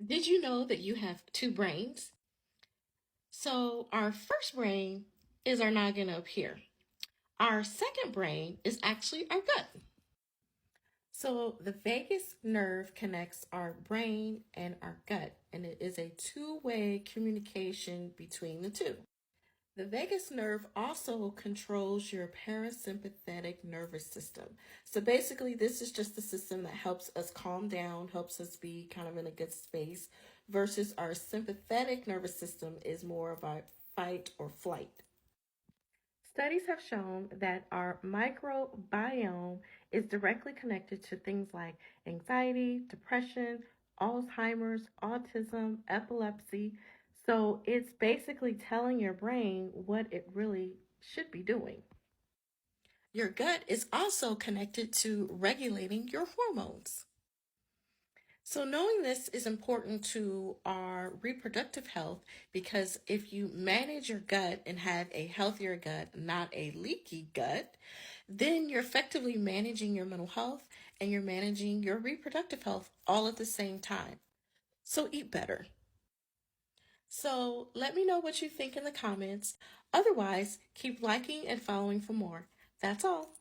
Did you know that you have two brains? So, our first brain is our noggin up here. Our second brain is actually our gut. So, the vagus nerve connects our brain and our gut, and it is a two-way communication between the two. The vagus nerve also controls your parasympathetic nervous system. So basically, this is just the system that helps us calm down, helps us be kind of in a good space, versus our sympathetic nervous system is more of a fight or flight. Studies have shown that our microbiome is directly connected to things like anxiety, depression, Alzheimer's, autism, epilepsy. So it's basically telling your brain what it really should be doing. Your gut is also connected to regulating your hormones. So, knowing this is important to our reproductive health because if you manage your gut and have a healthier gut, not a leaky gut, then you're effectively managing your mental health and you're managing your reproductive health all at the same time. So, eat better. So, let me know what you think in the comments. Otherwise, keep liking and following for more. That's all.